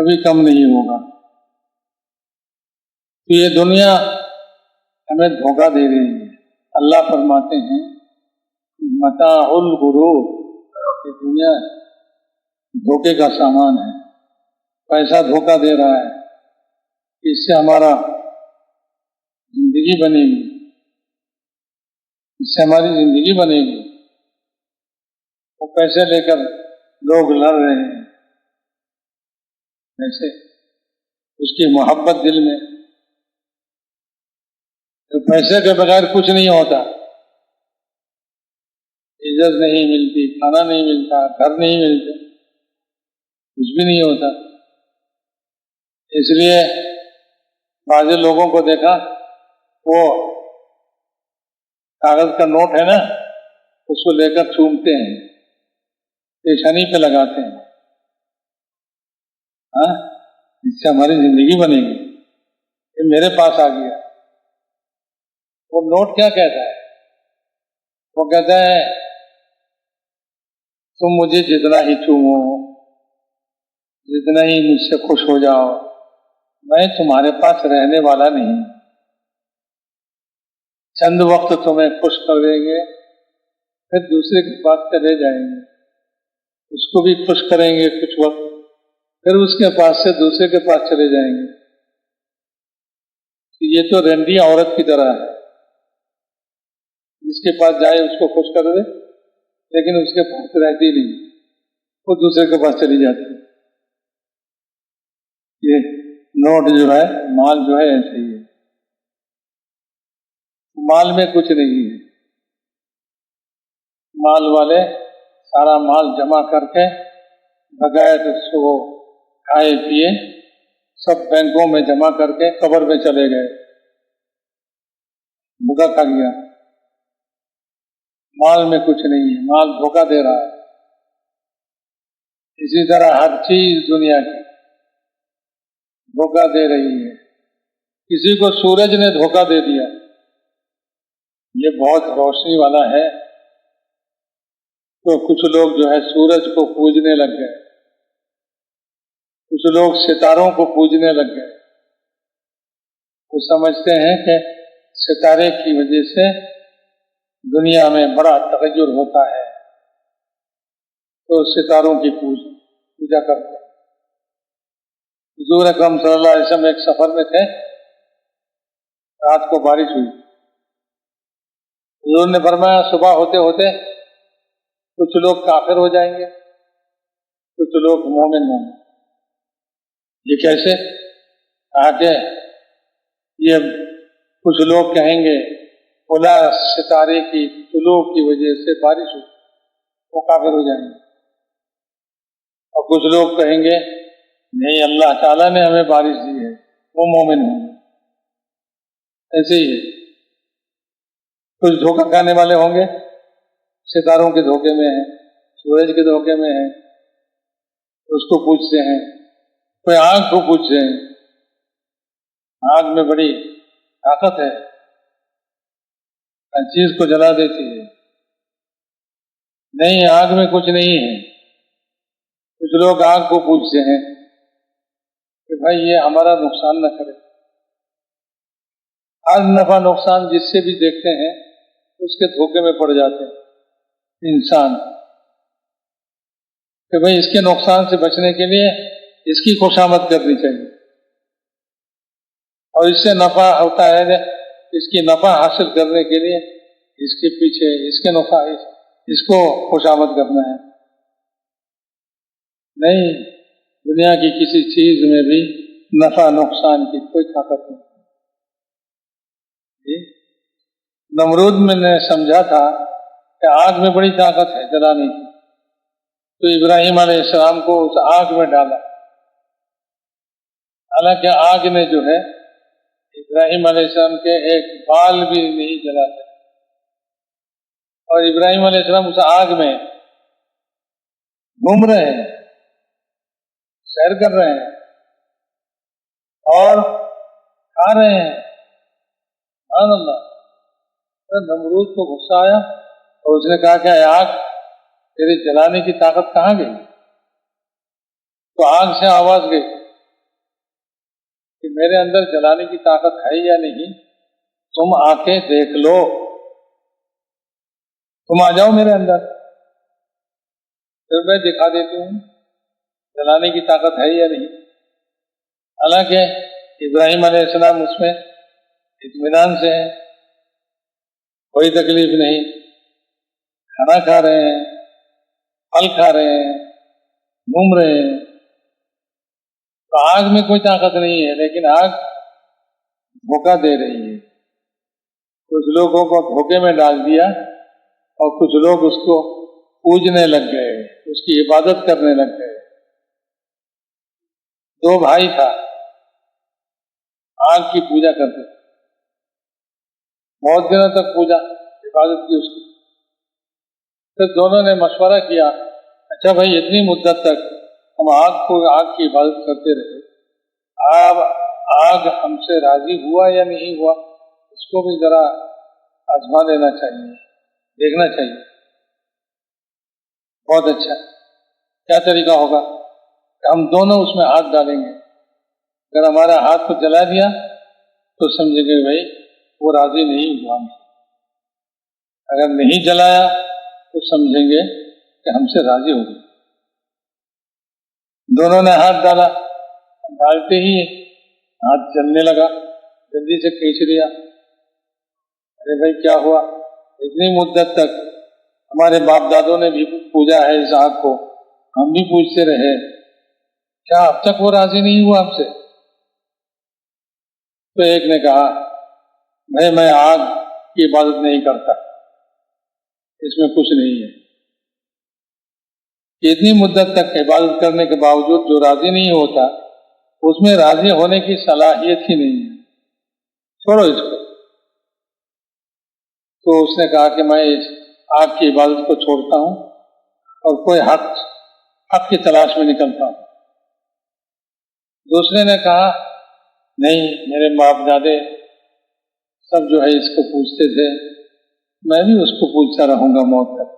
کبھی کم نہیں ہوگا۔ تو یہ دنیا ہمیں دھوکہ دے رہی ہے۔ اللہ فرماتے ہیں متاع الغرور، یہ دنیا دھوکے کا سامان ہے، پیسہ دھوکہ دے رہا ہے، اس سے ہمارا زندگی بنے گی، اس سے ہماری زندگی بنے گی۔ وہ پیسے لے کر لوگ لڑ رہے ہیں، ایسے اس کی محبت دل میں، تو پیسے کے بغیر کچھ نہیں ہوتا، عزت نہیں ملتی، کھانا نہیں ملتا، گھر نہیں ملتے، کچھ بھی نہیں ہوتا۔ اس لیے بعض لوگوں کو دیکھا، وہ کاغذ کا نوٹ ہے نا، اس کو لے کر چومتے ہیں، پیشانی پہ لگاتے ہیں، ہاں اس سے ہماری زندگی بنے گی۔ یہ میرے پاس آ گیا، وہ نوٹ کیا کہتا ہے؟ وہ کہتا ہے تم مجھے جتنا ہی چومو، جتنا ہی مجھ سے خوش ہو جاؤ، میں تمہارے پاس رہنے والا نہیں، چند وقت تمہیں خوش کر دیں گے، پھر دوسرے کے پاس چلے جائیں گے، اس کو بھی خوش کریں گے کچھ وقت، پھر اس کے پاس سے دوسرے کے پاس چلے جائیں گے۔ یہ تو رنڈی عورت کی طرح ہے، جس کے پاس جائے اس کو خوش کر دے، لیکن اس کے پاس رہتی نہیں، وہ دوسرے کے پاس چلی جاتی ہے۔ یہ نوٹ جو ہے، مال جو ہے ایسے ہی ہے، مال میں کچھ نہیں ہے۔ مال والے سارا مال جمع کر کے بغیر اس کو کھائے پیے سب بینکوں میں جمع کر کے قبر میں چلے گئے، بھوکا کھا گیا۔ مال میں کچھ نہیں ہے، مال دھوکہ دے رہا ہے۔ اسی طرح ہر چیز دنیا کی دھوکہ دے رہی ہے۔ کسی کو سورج نے دھوکہ دے دیا، یہ بہت روشنی والا ہے، تو کچھ لوگ جو ہے سورج کو پوجنے لگ گئے، کچھ لوگ ستاروں کو پوجنے لگ گئے۔ وہ سمجھتے ہیں کہ ستارے کی وجہ سے دنیا میں بڑا تغیر ہوتا ہے، تو ستاروں کی پوجا کرتے ہیں۔ حضور اکرم صلی اللہ علیہ وسلم ایک سفر میں تھے، رات کو بارش ہوئی، حضور نے فرمایا صبح ہوتے ہوتے کچھ لوگ کافر ہو جائیں گے، کچھ لوگ مومن ہوں گے۔ یہ کیسے؟ کہا کہ یہ کچھ لوگ کہیں گے اولا ستارے کی طلوع کی وجہ سے بارش ہوئی، وہ کافر ہو جائیں گے، اور کچھ لوگ کہیں گے نہیں اللہ تعالیٰ نے ہمیں بارش دی ہے، وہ مومن ہوں گے۔ ایسے ہی ہے، کچھ دھوکہ کھانے والے ہوں گے، ستاروں کے دھوکے میں ہیں، سورج کے دھوکے میں ہیں، اس کو پوچھتے ہیں، کوئی آگ کو پوچھتے ہیں، آگ میں بڑی طاقت ہے، ہر چیز کو جلا دیتی ہے۔ نہیں، آگ میں کچھ نہیں ہے۔ کچھ لوگ آگ کو پوچھتے ہیں کہ بھائی یہ ہمارا نقصان نہ کرے۔ ہر نفع نقصان جس سے بھی دیکھتے ہیں اس کے دھوکے میں پڑ جاتے ہیں انسان، کہ بھائی اس کے نقصان سے بچنے کے لیے اس کی خوشامد کرنی چاہیے، اور اس سے نفع ہوتا ہے، اس کی نفع حاصل کرنے کے لیے اس کے پیچھے اس کے نفع اس کو خوشامد کرنا ہے۔ نہیں، دنیا کی کسی چیز میں بھی نفع نقصان کی کوئی طاقت نہیں۔ نمرود میں نے سمجھا تھا کہ آگ میں بڑی طاقت ہے جلانے کی، تو ابراہیم علیہ السلام کو اس آگ میں ڈالا، حالانکہ آگ نے جو ہے ابراہیم علیہ السلام کے ایک بال بھی نہیں جلاتے، اور ابراہیم علیہ السلام اس آگ میں گھوم رہے ہیں، سیر کر رہے ہیں اور کھا رہے ہیں۔ سبحان اللہ! نمرود کو غصہ آیا اور اس نے کہا کہ اے آگ، تیرے جلانے کی طاقت کہاں گئی؟ تو آگ سے آواز گئی کہ میرے اندر جلانے کی طاقت ہے یا نہیں، تم آ کے دیکھ لو، تم آ جاؤ میرے اندر، پھر میں دکھا دیتی ہوں جلانے کی طاقت ہے یا نہیں۔ حالانکہ ابراہیم علیہ السلام اس میں اطمینان سے ہیں، کوئی تکلیف نہیں، کھانا کھا رہے ہیں، پھل کھا رہے ہیں، گھوم رہے ہیں۔ تو آگ میں کوئی طاقت نہیں ہے، لیکن آگ دھوکہ دے رہی ہے۔ کچھ لوگوں کو دھوکے میں ڈال دیا اور کچھ لوگ اس کو پوجنے لگ گئے، اس کی عبادت کرنے لگ گئے۔ دو بھائی تھا، آگ کی پوجا کرتے، بہت دنوں تک پوجا عبادت کی اس کی۔ پھر دونوں نے مشورہ کیا، اچھا بھائی اتنی مدت تک ہم آگ کی عبادت کرتے رہے، اب آگ ہم سے راضی ہوا یا نہیں ہوا، اس کو بھی ذرا آزما لینا چاہیے، دیکھنا چاہیے۔ بہت اچھا، کیا طریقہ ہوگا کہ ہم دونوں اس میں ہاتھ ڈالیں گے، اگر ہمارا ہاتھ کو جلا دیا تو سمجھیں گے بھائی وہ راضی نہیں ہوا ہم سے، اگر نہیں جلایا تو سمجھیں گے کہ ہم سے راضی ہو گئے۔ دونوں نے ہاتھ ڈالا، ڈالتے ہی ہاتھ جلنے لگا، جلدی سے کھینچ لیا۔ ارے بھائی کیا ہوا؟ اتنی مدت تک ہمارے باپ دادوں نے بھی پوجا ہے اس آگ کو، ہم بھی پوجتے رہے، کیا اب تک وہ راضی نہیں ہوا ہم سے؟ تو ایک نے کہا بھائی میں آگ کی عبادت نہیں کرتا، اس میں کچھ نہیں ہے، اتنی مدت تک عبادت کرنے کے باوجود جو راضی نہیں ہوتا، اس میں راضی ہونے کی صلاحیت ہی نہیں ہے، چھوڑو اس کو۔ تو اس نے کہا کہ میں اس آگ کی عبادت کو چھوڑتا ہوں اور کوئی حق کی تلاش میں نکلتا ہوں۔ دوسرے نے کہا نہیں، میرے باپ دادے سب جو ہے اس کو پوجتے تھے، میں بھی اس کو پوجتا رہوں گا موت تک۔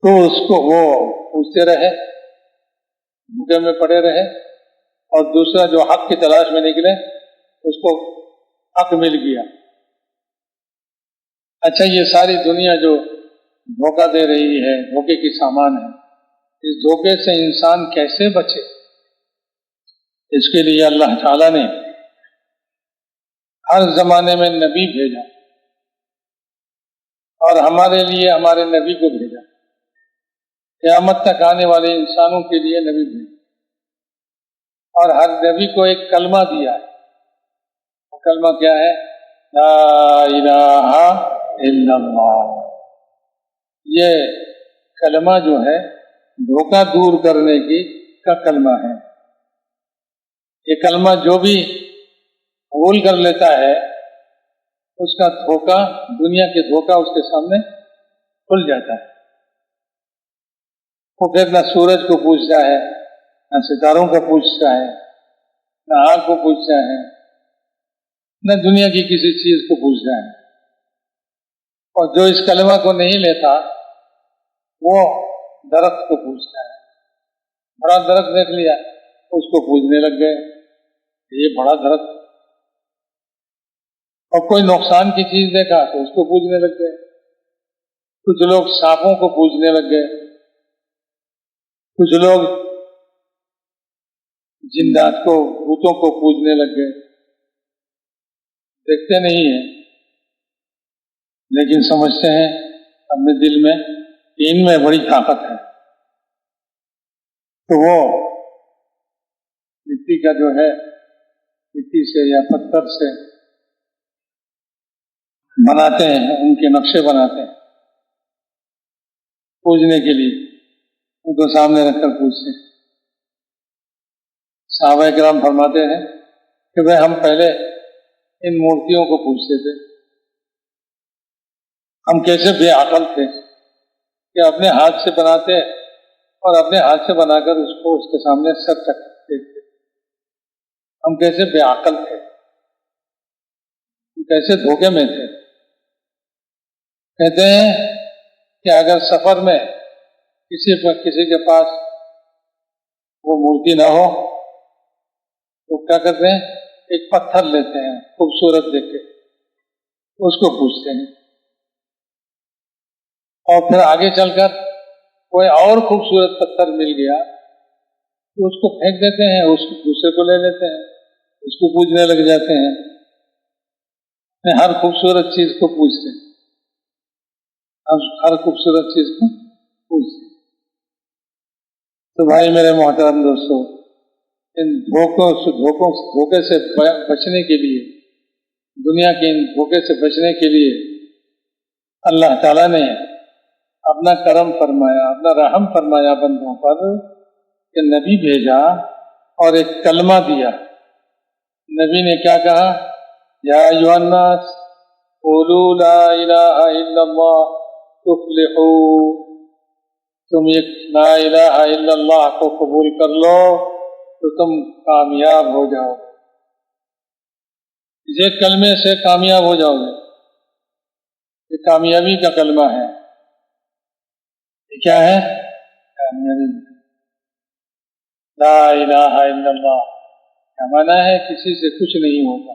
تو اس کو وہ پوجتے رہے، بھوکے میں پڑے رہے، اور دوسرا جو حق کی تلاش میں نکلے اس کو حق مل گیا۔ اچھا یہ ساری دنیا جو دھوکہ دے رہی ہے، دھوکے کی سامان ہے، اس دھوکے سے انسان کیسے بچے؟ اس کے لیے اللہ تعالیٰ نے ہر زمانے میں نبی بھیجا، اور ہمارے لیے ہمارے نبی کو بھیجا، قیامت تک آنے والے انسانوں کے لیے نبی بھیجا، اور ہر نبی کو ایک کلمہ دیا ہے۔ وہ کلمہ کیا ہے؟ لا الہ الا اللہ۔ یہ کلمہ جو ہے دھوکہ دور کرنے کا کلمہ ہے۔ یہ کلمہ جو بھی قبول کر لیتا ہے اس کا دھوکہ، دنیا کے دھوکہ اس کے سامنے کھل جاتا ہے۔ وہ پھر نہ سورج کو پوجتا ہے، نہ ستاروں کو پوجتا ہے، نہ آگ کو پوجتا ہے، نہ دنیا کی کسی چیز کو پوجتا ہے۔ اور جو اس کلمہ کو نہیں لیتا وہ درخت کو پوجتا ہے۔ بڑا درخت دیکھ لیا، اس کو پوجنے لگ گئے، یہ بڑا درخت۔ اور کوئی نقصان کی چیز دیکھا تو اس کو پوجنے لگ گئے۔ کچھ لوگ سانپوں کو پوجنے لگ گئے، کچھ لوگ جنات کو، بھوتوں کو پوجنے لگ گئے۔ دیکھتے نہیں ہیں لیکن سمجھتے ہیں اپنے دل میں کہ ان میں بڑی طاقت ہے۔ تو وہ مٹی کا جو ہے، مٹی سے یا پتھر سے بناتے ہیں، ان کے نقشے بناتے ہیں پوجنے کے لیے، ان کو سامنے رکھ کر پوجتے ہیں۔ صحابہ کرام فرماتے ہیں کہ بھائی ہم پہلے ان مورتیوں کو پوجتے تھے، ہم کیسے بے عقل تھے کہ اپنے ہاتھ سے بناتے اور اپنے ہاتھ سے بنا کر اس کو اس کے سامنے سر تک دیکھتے۔ ہم کیسے بے عقل تھے، ہم کیسے دھوکے میں تھے۔ کہتے ہیں کہ اگر سفر میں کسی کے پاس وہ مورتی نہ ہو تو کیا کرتے ہیں، ایک پتھر لیتے ہیں خوبصورت دیکھ کے، اس کو پوجتے ہیں، اور پھر آگے چل کر کوئی اور خوبصورت پتھر مل گیا تو اس کو پھینک دیتے ہیں، اس کو دوسرے کو لے لیتے ہیں، اس کو پوجنے لگ جاتے ہیں، ہر خوبصورت چیز کو پوجتے ہیں، ہر خوبصورت چیز کو پوجتے ہیں۔ تو بھائی میرے محترم دوستو، ان دھوکے سے بچنے کے لیے، دنیا کے ان دھوکے سے بچنے کے لیے اللہ تعالیٰ نے اپنا کرم فرمایا، اپنا رحم فرمایا بندوں پر کہ نبی بھیجا اور ایک کلمہ دیا۔ نبی نے کیا کہا؟ یا ایھا الناس قولوا لا الہ الا اللہ تفلحوا، تم ایک لا الہ الا اللہ کو قبول کر لو تو تم کامیاب ہو جاؤ، یہ کلمے سے کامیاب ہو جاؤ گے، یہ کامیابی کا کلمہ ہے۔ یہ کیا ہے؟ کامیابی۔ لا الہ الا اللہ کا معنی ہے کسی سے کچھ نہیں ہوتا،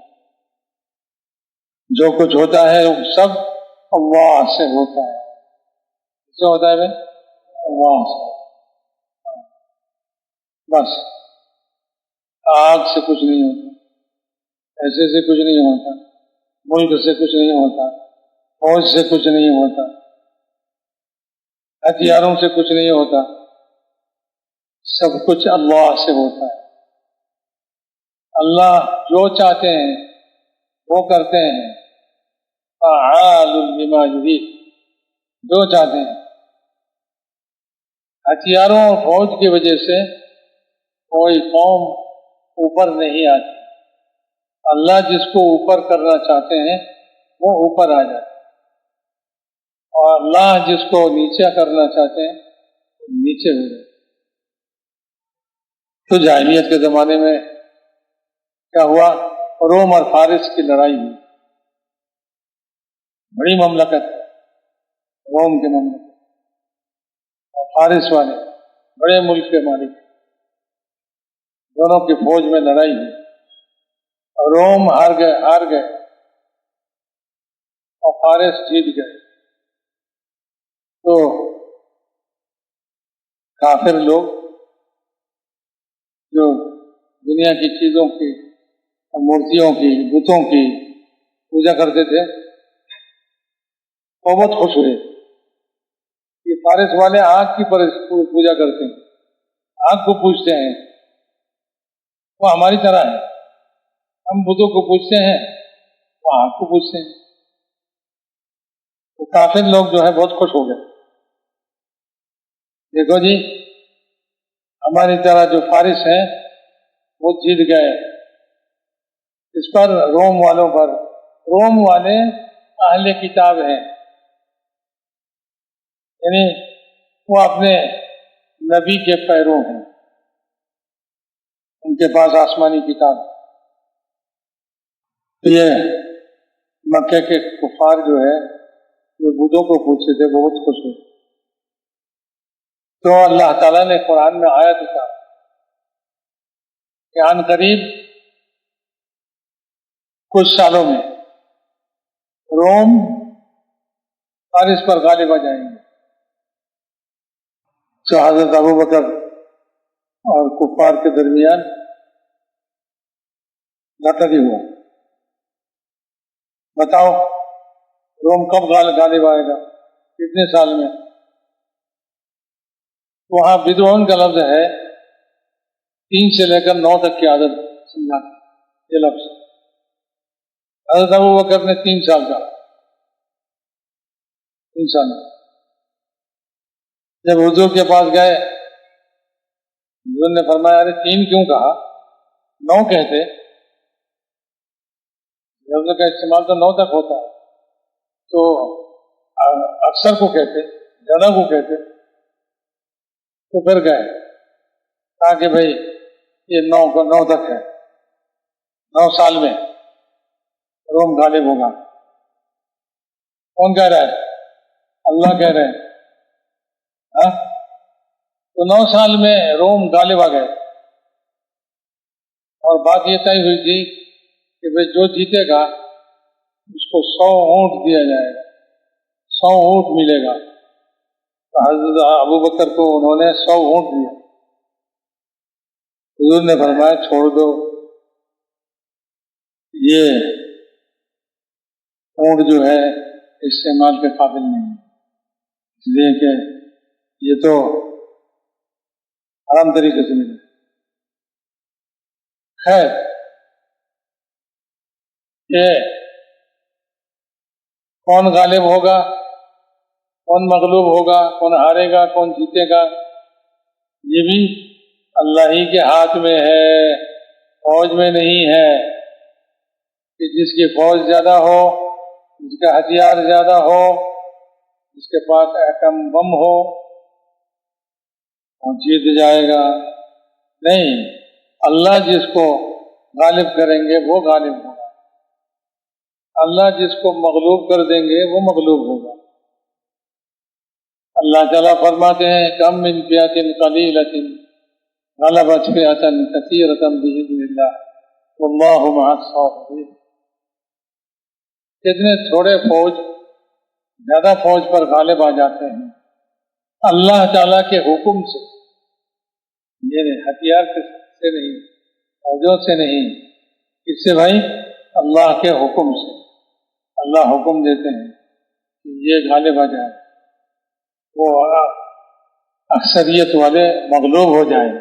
جو کچھ ہوتا ہے وہ سب اللہ سے ہوتا ہے۔ کس سے ہوتا ہے بھائی؟ اللہ سے۔ بس آگ سے کچھ نہیں ہوتا، پیسے سے کچھ نہیں ہوتا، ملک سے کچھ نہیں ہوتا، فوج سے کچھ نہیں ہوتا، ہتھیاروں سے کچھ نہیں ہوتا، سب کچھ اللہ سے ہوتا ہے۔ اللہ جو چاہتے ہیں وہ کرتے ہیں، فعال لما یرید، جو چاہتے ہیں۔ ہتھیاروں اور فوج کی وجہ سے کوئی قوم اوپر نہیں آتی، اللہ جس کو اوپر کرنا چاہتے ہیں وہ اوپر آ جاتے، اور اللہ جس کو نیچے کرنا چاہتے ہیں وہ نیچے ہو جاتے۔ تو جاہلیت کے زمانے میں کیا ہوا؟ روم اور فارس کی لڑائی ہوئی، بڑی مملکت ہے روم کے مملکت، اور فارس والے بڑے ملک کے مالک، دونوں کی فوج میں لڑائی ہوئی، اور روم ہار گئے اور فارس جیت گئے۔ تو کافر لوگ جو دنیا کی چیزوں کی، مورتیوں کی، بتوں کی پوجا کرتے تھے، وہ بہت خوش ہوئے کہ فارس والے آگ کی پوجا کرتے ہیں، آگ کو پوجتے ہیں، وہ ہماری طرح ہے، ہم بتوں کو پوجتے ہیں، وہ آگ کو پوجتے ہیں۔ تو کافر لوگ جو ہے بہت خوش ہو گئے، دیکھو جی ہماری طرح جو فارس ہیں وہ جیت گئے، اس پر روم والوں پر، روم والے اہل کتاب ہیں، یعنی وہ اپنے نبی کے پیرو ہیں، ان کے پاس آسمانی کتاب۔ تو یہ مکے کے کفار جو ہے جو بتوں کو پوچھتے تھے بہت خوش ہوئے، تو اللہ تعالیٰ نے قرآن میں آیت اتارا کہ عن قریب کچھ سالوں میں روم فارس پر غالب آ جائیں گے۔ تو حضرت ابوبکر اور کفار کے درمیان لڑائی ہوا، بتاؤ روم کب غالب آئے گا، کتنے سال میں؟ وہاں بدعون کا لفظ ہے 3 سے لے کر 9 تک کی عادت سمجھا یہ لفظ۔ حضرت ابوبکر نے 3 سال کہا، 3 سال۔ جب حضور کے پاس گئے، حضور نے فرمایا ارے 3 کیوں کہا، 9 کہتے، لفظ کا استعمال تو 9 تک ہوتا ہے، تو اکثر کو کہتے، زیادہ کو کہتے۔ تو پھر گئے کہا کہ بھائی یہ 9 تک ہے، 9 سال میں روم غالب ہوگا۔ کون کہہ رہا ہے؟ اللہ کہہ رہے ہیں۔ تو 9 سال میں روم غالب آ گئے، اور بات یہ طے ہوئی تھی کہ بھئی جو جیتے گا اس کو 100 اونٹ دیا جائے گا، 100 اونٹ ملے گا۔ تو حضرت ابو بکر کو انہوں نے 100 اونٹ دیا۔ حضور نے فرمایا چھوڑ دو، یہ اونٹ جو ہے استعمال کے قابل نہیں، اس لیے کہ یہ تو حرام طریقے سے ملے۔ خیر یہ کون غالب ہوگا، کون مغلوب ہوگا، کون ہارے گا، کون جیتے گا، یہ بھی اللہ ہی کے ہاتھ میں ہے، فوج میں نہیں ہے کہ جس کی فوج زیادہ ہو، جس کا ہتھیار زیادہ ہو، جس کے پاس ایٹم بم ہو وہ جیت جائے گا۔ نہیں، اللہ جس کو غالب کریں گے وہ غالب ہوگا، اللہ جس کو مغلوب کر دیں گے وہ مغلوب ہوگا۔ اللہ تعالیٰ فرماتے ہیں کم من فئۃ قلیلۃ غلبت فئۃ کثیرۃ بإذن اللہ واللہ مع الصابرین۔ کتنے تھوڑے فوج زیادہ فوج پر غالب آ جاتے ہیں اللہ تعالیٰ کے حکم سے، یہ ہتھیار سے نہیں، فوجوں سے نہیں، کس سے بھائی؟ اللہ کے حکم سے۔ اللہ حکم دیتے ہیں کہ یہ غالب آ جائے، وہ اکثریت والے مغلوب ہو جائیں،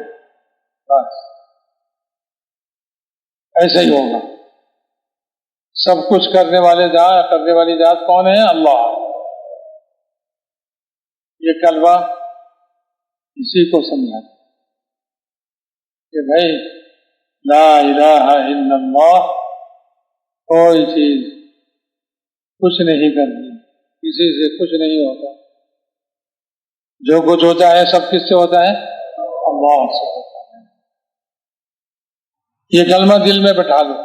بس ایسا ہی ہوگا۔ سب کچھ کرنے والی ذات کون ہے؟ اللہ۔ یہ کلمہ اسی کو سمجھا کہ بھائی لا الہ الا اللہ، کوئی چیز کچھ نہیں کرنی، کسی سے کچھ نہیں ہوتا، جو کچھ ہوتا ہے سب کس سے ہوتا ہے؟ اللہ سے ہوتا ہے۔ یہ کلمہ دل میں بٹھا لو،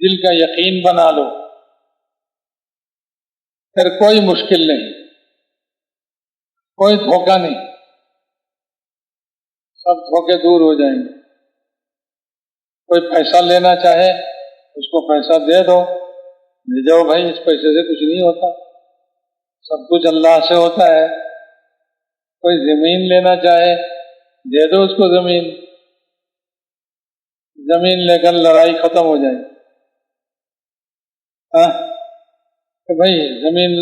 دل کا یقین بنا لو، پھر کوئی مشکل نہیں، کوئی دھوکہ نہیں، سب دھوکے دور ہو جائیں گے۔ کوئی پیسہ لینا چاہے اس کو پیسہ دے دو، لے جاؤ بھائی، اس پیسے سے کچھ نہیں ہوتا، سب کچھ اللہ سے ہوتا ہے۔ کوئی زمین لینا چاہے دے دو اس کو زمین، زمین لے کر لڑائی ختم ہو جائے۔ کہ بھائی زمین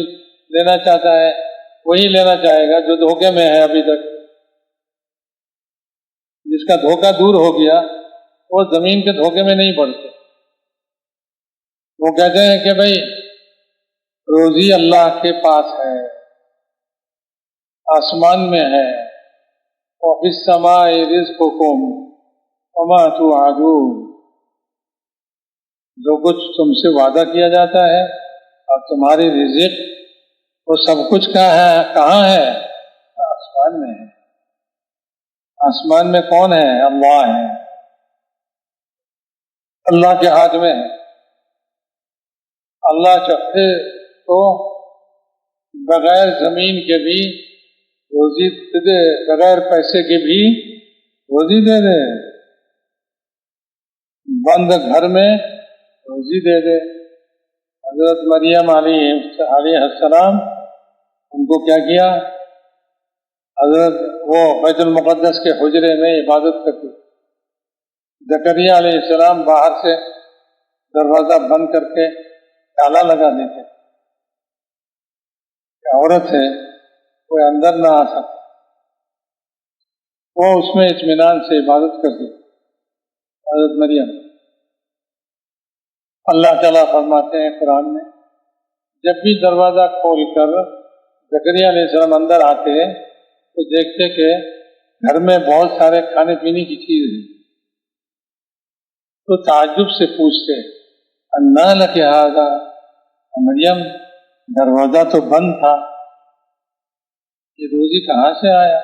لینا چاہتا ہے وہی لینا چاہے گا جو دھوکے میں ہے ابھی تک، جس کا دھوکہ دور ہو گیا وہ زمین کے دھوکے میں نہیں پڑتے۔ وہ کہتے ہیں کہ بھائی روزی اللہ کے پاس ہے، آسمان میں ہے، وَفِي السَّمَاءِ رِزْقُكُمْ وَمَا تُوعَدُونَ، جو کچھ تم سے وعدہ کیا جاتا ہے اور تمہاری رزق وہ سب کچھ کہاں ہے؟ آسمان میں ہے۔ آسمان میں کون ہے؟ اللہ ہے، اللہ کے ہاتھ میں ہے۔ اللہ چاہے تو بغیر زمین کے بھی روزی دے، بغیر پیسے کے بھی روزی دے دے، بند گھر میں روزی دے دے۔ حضرت مریم علیہ السلام ان کو کیا کیا؟ حضرت وہ بیت المقدس کے حجرے میں عبادت کرتے، زکریا علیہ السلام باہر سے دروازہ بند کر کے تالا لگا دیتے کہ عورت ہے کوئی اندر نہ آ سکے، وہ اس میں اطمینان سے عبادت کرتی حضرت مریم۔ اللہ تعالیٰ فرماتے ہیں قرآن میں جب بھی دروازہ کھول کر زکریا علیہ السلام اندر آتے تو دیکھتے کہ گھر میں بہت سارے کھانے پینے کی چیز ہیں، تو تعجب سے پوچھتے انا لک ھذا، مریم دروازہ تو بند تھا، یہ روزی کہاں سے آیا؟